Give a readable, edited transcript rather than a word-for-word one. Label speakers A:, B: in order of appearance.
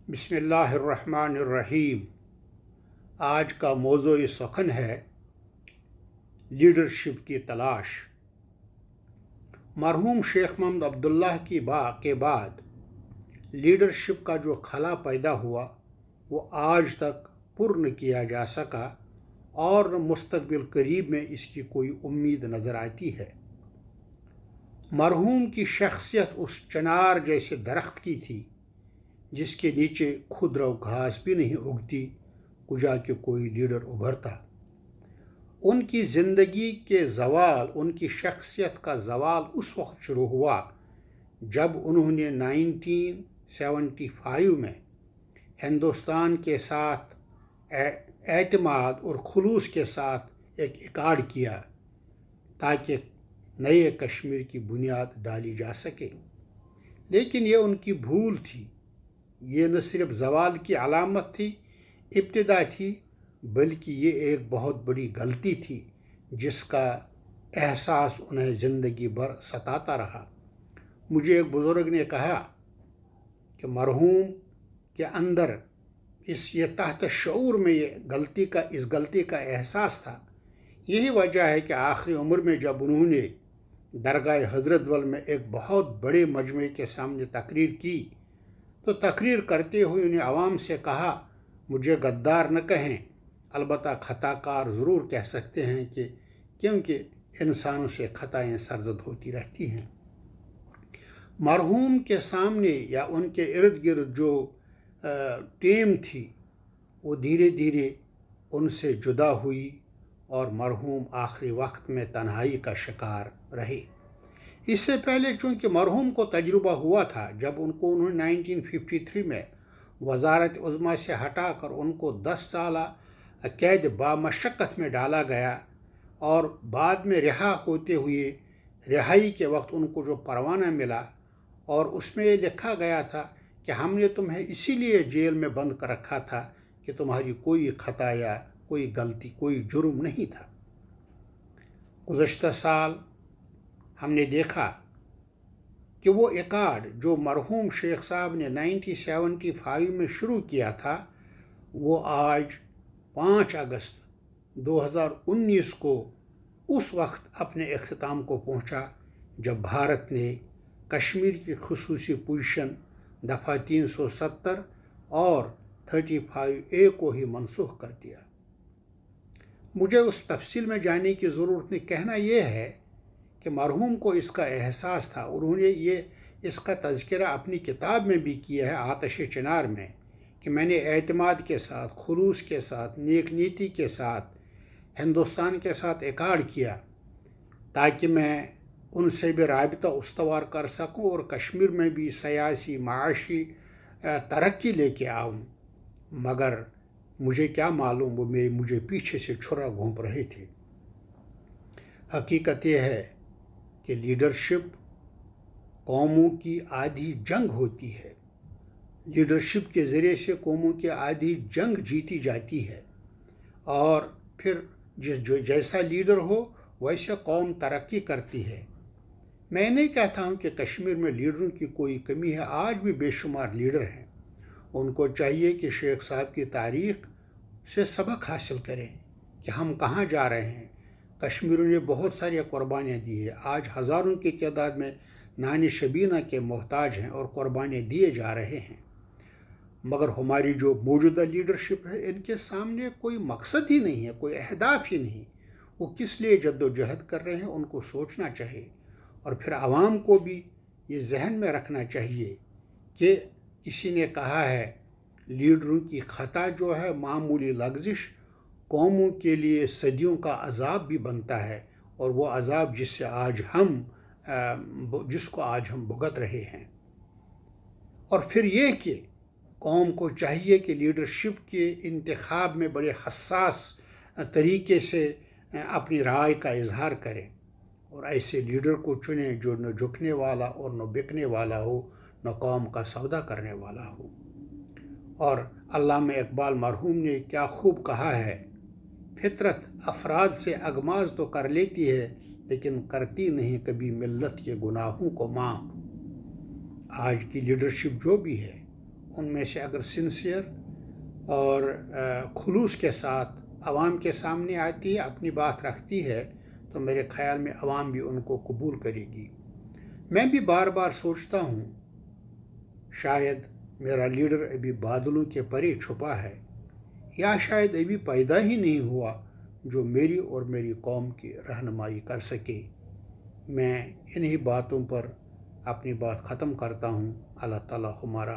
A: بسم اللہ الرحمن الرحیم۔ آج کا موضوع سخن ہے لیڈرشپ کی تلاش۔ مرحوم شیخ محمد عبداللہ کے بعد لیڈرشپ کا جو خلا پیدا ہوا وہ آج تک پر نہ کیا جا سکا اور مستقبل قریب میں اس کی کوئی امید نظر آتی ہے۔ مرحوم کی شخصیت اس چنار جیسے درخت کی تھی جس کے نیچے خودرو گھاس بھی نہیں اگتی کجا کہ کوئی لیڈر ابھرتا۔ ان کی زندگی کے زوال، ان کی شخصیت کا زوال اس وقت شروع ہوا جب انہوں نے 1975 میں ہندوستان کے ساتھ اعتماد اور خلوص کے ساتھ ایک ایکارڈ کیا تاکہ نئے کشمیر کی بنیاد ڈالی جا سکے۔ لیکن یہ ان کی بھول تھی۔ یہ نہ صرف زوال کی علامت تھی، ابتدا تھی، بلکہ یہ ایک بہت بڑی غلطی تھی جس کا احساس انہیں زندگی بھر ستاتا رہا۔ مجھے ایک بزرگ نے کہا کہ مرحوم کے اندر یہ تحت شعور میں اس غلطی کا احساس تھا۔ یہی وجہ ہے کہ آخری عمر میں جب انہوں نے درگاہ حضرت بل میں ایک بہت بڑے مجمع کے سامنے تقریر کی تو تقریر کرتے ہوئے انہیں عوام سے کہا، مجھے غدار نہ کہیں، البتہ خطا کار ضرور کہہ سکتے ہیں کیونکہ انسانوں سے خطائیں سرزد ہوتی رہتی ہیں۔ مرحوم کے سامنے یا ان کے ارد گرد جو ٹیم تھی وہ دھیرے دھیرے ان سے جدا ہوئی اور مرحوم آخری وقت میں تنہائی کا شکار رہے۔ اس سے پہلے چونکہ مرحوم کو تجربہ ہوا تھا جب انہوں نے 1953 میں وزارت عظمیٰ سے ہٹا کر ان کو 10 سالہ قید بامشقت میں ڈالا گیا اور بعد میں رہا ہوتے ہوئے رہائی کے وقت ان کو جو پروانہ ملا اور اس میں یہ لکھا گیا تھا کہ ہم نے تمہیں اسی لیے جیل میں بند کر رکھا تھا کہ تمہاری کوئی خطا یا کوئی غلطی، کوئی جرم نہیں تھا۔ گزشتہ سال ہم نے دیکھا کہ وہ ایکارڈ جو مرحوم شیخ صاحب نے 1975 میں شروع کیا تھا وہ آج 5 اگست 2019 کو اس وقت اپنے اختتام کو پہنچا جب بھارت نے کشمیر کی خصوصی پوزیشن دفعہ 370 اور 35A کو ہی منسوخ کر دیا۔ مجھے اس تفصیل میں جانے کی ضرورت نہیں، کہنا یہ ہے کہ مرحوم کو اس کا احساس تھا۔ انہوں نے اس کا تذکرہ اپنی کتاب میں بھی کیا ہے، آتش چنار میں، کہ میں نے اعتماد کے ساتھ، خلوص کے ساتھ، نیک نیتی کے ساتھ ہندوستان کے ساتھ ایکارڈ کیا تاکہ میں ان سے بھی رابطہ استوار کر سکوں اور کشمیر میں بھی سیاسی معاشی ترقی لے کے آؤں، مگر مجھے کیا معلوم وہ مجھے پیچھے سے چھرا گھونپ رہے تھے۔ حقیقت یہ ہے کہ لیڈرشپ قوموں کی آدھی جنگ ہوتی ہے۔ لیڈرشپ کے ذریعے سے قوموں کی آدھی جنگ جیتی جاتی ہے اور پھر جیسا لیڈر ہو ویسے قوم ترقی کرتی ہے۔ میں نہیں کہتا ہوں کہ کشمیر میں لیڈروں کی کوئی کمی ہے، آج بھی بے شمار لیڈر ہیں۔ ان کو چاہیے کہ شیخ صاحب کی تاریخ سے سبق حاصل کریں کہ ہم کہاں جا رہے ہیں۔ کشمیریوں نے بہت ساری قربانیاں دی ہیں، آج ہزاروں کی تعداد میں نان شبینہ کے محتاج ہیں اور قربانیاں دیے جا رہے ہیں، مگر ہماری جو موجودہ لیڈرشپ ہے ان کے سامنے کوئی مقصد ہی نہیں ہے، کوئی اہداف ہی نہیں، وہ کس لیے جد و جہد کر رہے ہیں ان کو سوچنا چاہیے۔ اور پھر عوام کو بھی یہ ذہن میں رکھنا چاہیے کہ کسی نے کہا ہے لیڈروں کی خطا جو ہے معمولی لغزش قوموں کے لیے صدیوں کا عذاب بھی بنتا ہے، اور وہ عذاب جس کو آج ہم بھگت رہے ہیں۔ اور پھر یہ کہ قوم کو چاہیے کہ لیڈرشپ کے انتخاب میں بڑے حساس طریقے سے اپنی رائے کا اظہار کریں اور ایسے لیڈر کو چنیں جو نہ جھکنے والا اور نہ بکنے والا ہو، نہ قوم کا سودا کرنے والا ہو۔ اور علامہ اقبال مرحوم نے کیا خوب کہا ہے، فطرت افراد سے اغماض تو کر لیتی ہے لیکن کرتی نہیں کبھی ملت کے گناہوں کو معاف۔ آج کی لیڈرشپ جو بھی ہے ان میں سے اگر سنسیئر اور خلوص کے ساتھ عوام کے سامنے آتی ہے، اپنی بات رکھتی ہے، تو میرے خیال میں عوام بھی ان کو قبول کرے گی۔ میں بھی بار بار سوچتا ہوں شاید میرا لیڈر ابھی بادلوں کے پرے چھپا ہے، یا شاید ابھی پیدا ہی نہیں ہوا جو میری اور میری قوم کی رہنمائی کر سکے۔ میں انہی باتوں پر اپنی بات ختم کرتا ہوں۔ اللہ تعالیٰ ہمارا